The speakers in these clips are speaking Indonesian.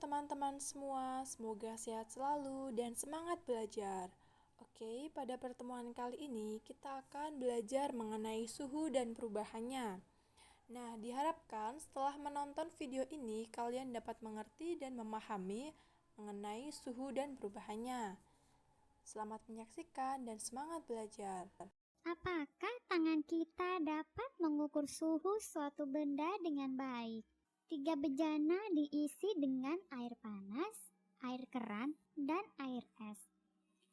teman-teman semua, semoga sehat selalu dan semangat belajar. Oke, pada pertemuan kali ini kita akan belajar mengenai suhu dan perubahannya. Nah, diharapkan setelah menonton video ini kalian dapat mengerti dan memahami mengenai suhu dan perubahannya. Selamat menyaksikan dan semangat belajar. Apakah tangan kita dapat mengukur suhu suatu benda dengan baik? 3 bejana diisi dengan air panas, air keran, dan air es.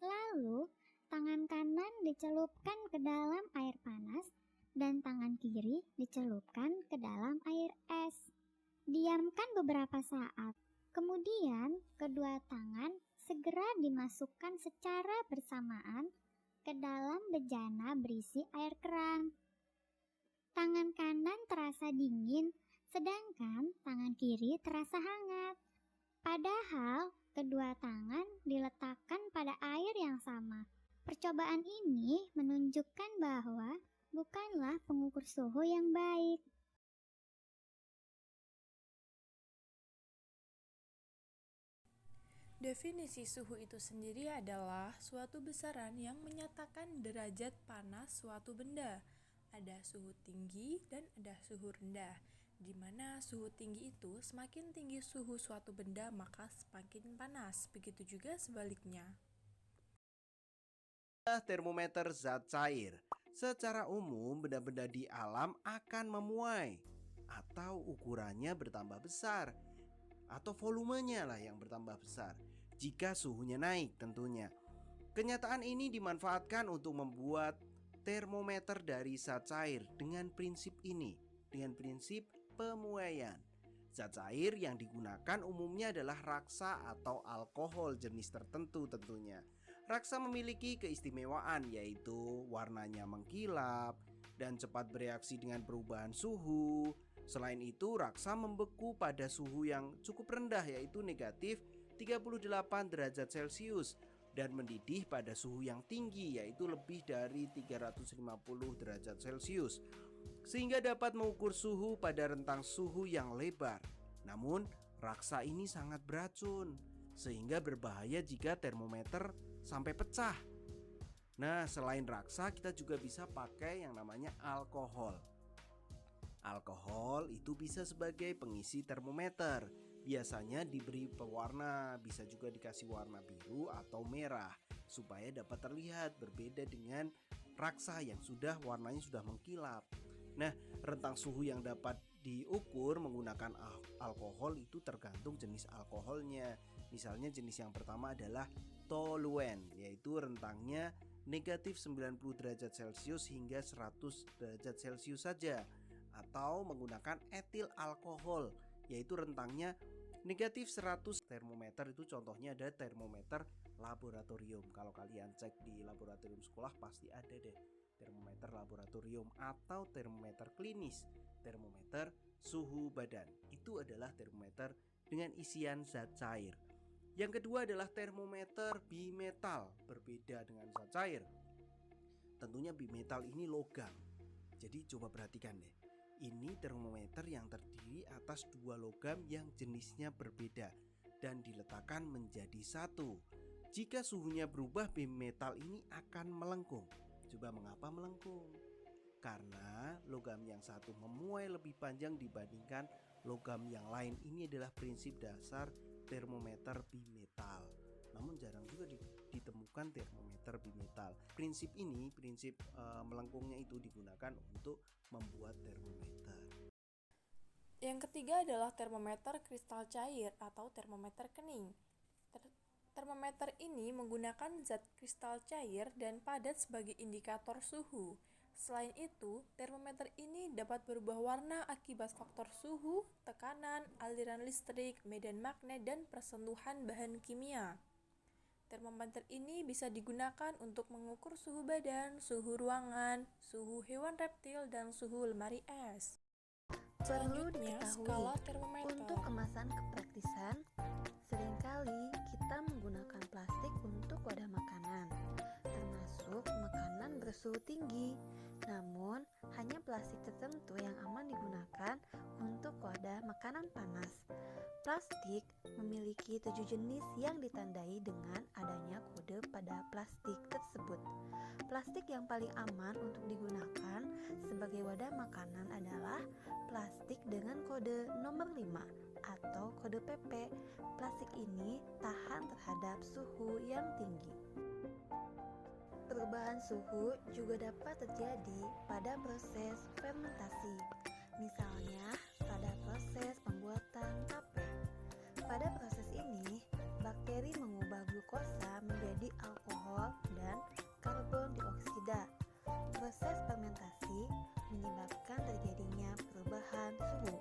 Lalu, tangan kanan dicelupkan ke dalam air panas dan tangan kiri dicelupkan ke dalam air es. Diamkan beberapa saat. Kemudian, kedua tangan segera dimasukkan secara bersamaan ke dalam bejana berisi air keran. Tangan kanan terasa dingin, sedangkan tangan kiri terasa hangat. Padahal kedua tangan diletakkan pada air yang sama. Percobaan ini menunjukkan bahwa bukanlah pengukur suhu yang baik. Definisi suhu itu sendiri adalah suatu besaran yang menyatakan derajat panas suatu benda. Ada suhu tinggi dan ada suhu rendah, di mana suhu tinggi itu semakin tinggi suhu suatu benda maka semakin panas, begitu juga sebaliknya. Termometer zat cair. Secara umum, benda-benda di alam akan memuai atau ukurannya bertambah besar atau volumenya lah yang bertambah besar jika suhunya naik tentunya. Kenyataan ini dimanfaatkan untuk membuat termometer dari zat cair dengan prinsip ini, dengan prinsip pemuaian. Zat cair yang digunakan umumnya adalah raksa atau alkohol jenis tertentu tentunya. Raksa memiliki keistimewaan yaitu warnanya mengkilap dan cepat bereaksi dengan perubahan suhu. Selain itu, raksa membeku pada suhu yang cukup rendah yaitu negatif 38 derajat Celcius dan mendidih pada suhu yang tinggi yaitu lebih dari 350 derajat Celcius sehingga dapat mengukur suhu pada rentang suhu yang lebar. Namun, raksa ini sangat beracun sehingga berbahaya jika termometer sampai pecah. Nah, selain raksa kita juga bisa pakai yang namanya alkohol. Alkohol itu bisa sebagai pengisi termometer. Biasanya diberi pewarna, bisa juga dikasih warna biru atau merah supaya dapat terlihat berbeda dengan raksa yang warnanya sudah mengkilap. Nah, rentang suhu yang dapat diukur menggunakan alkohol itu tergantung jenis alkoholnya. Misalnya jenis yang pertama adalah toluen, yaitu rentangnya negatif 90 derajat Celcius hingga 100 derajat Celcius saja. Atau menggunakan etil alkohol, yaitu rentangnya negatif 100. Termometer itu contohnya ada termometer laboratorium. Kalau kalian cek di laboratorium sekolah pasti ada deh termometer laboratorium atau termometer klinis, termometer suhu badan. Itu adalah termometer dengan isian zat cair. Yang kedua adalah termometer bimetal, berbeda dengan zat cair. Tentunya bimetal ini logam. Jadi coba perhatikan deh. Ini termometer yang terdiri atas dua logam yang jenisnya berbeda dan diletakkan menjadi satu. Jika suhunya berubah, bimetal ini akan melengkung. Coba mengapa melengkung? Karena logam yang satu memuai lebih panjang dibandingkan logam yang lain. Ini adalah prinsip dasar termometer bimetal. Namun jarang juga ditemukan termometer bimetal. Prinsip ini, prinsip melengkungnya itu digunakan untuk membuat termometer. Yang ketiga adalah termometer kristal cair atau termometer kening. Termometer ini menggunakan zat kristal cair dan padat sebagai indikator suhu. Selain itu, termometer ini dapat berubah warna akibat faktor suhu, tekanan, aliran listrik, medan magnet, dan persentuhan bahan kimia. Termometer ini bisa digunakan untuk mengukur suhu badan, suhu ruangan, suhu hewan reptil, dan suhu lemari es. Perlu Selanjutnya, diketahui, skala termometer. untuk kemasan kepraktisan, seringkali kita menggunakan plastik untuk wadah makanan, termasuk makanan bersuhu tinggi. Namun, hanya plastik tertentu yang aman digunakan untuk wadah makanan panas. Plastik memiliki 7 jenis yang ditandai dengan adanya kode pada plastik tersebut. Plastik yang paling aman untuk digunakan sebagai wadah makanan adalah plastik dengan kode nomor 5 atau kode PP. Plastik ini tahan terhadap suhu yang tinggi. Perubahan suhu juga dapat terjadi pada proses fermentasi, misalnya pada proses pembuatan tape. Pada proses ini, bakteri mengubah glukosa menjadi alkohol dan karbon dioksida. Proses fermentasi menyebabkan terjadinya perubahan suhu.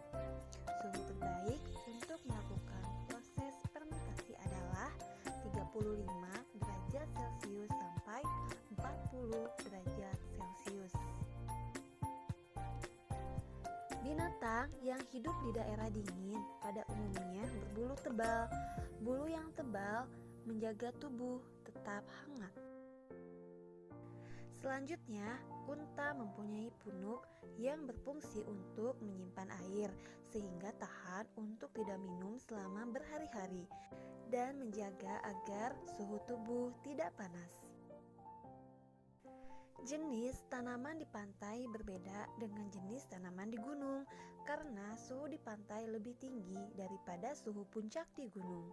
Suhu terbaik untuk melakukan proses fermentasi adalah 35 derajat Celcius sampai 40 derajat Celcius. Binatang yang hidup di daerah dingin pada umumnya berbulu tebal. Bulu yang tebal menjaga tubuh tetap hangat. Selanjutnya, unta mempunyai punuk yang berfungsi untuk menyimpan air sehingga tahan untuk tidak minum selama berhari-hari dan menjaga agar suhu tubuh tidak panas. Jenis tanaman di pantai berbeda dengan jenis tanaman di gunung karena suhu di pantai lebih tinggi daripada suhu puncak di gunung.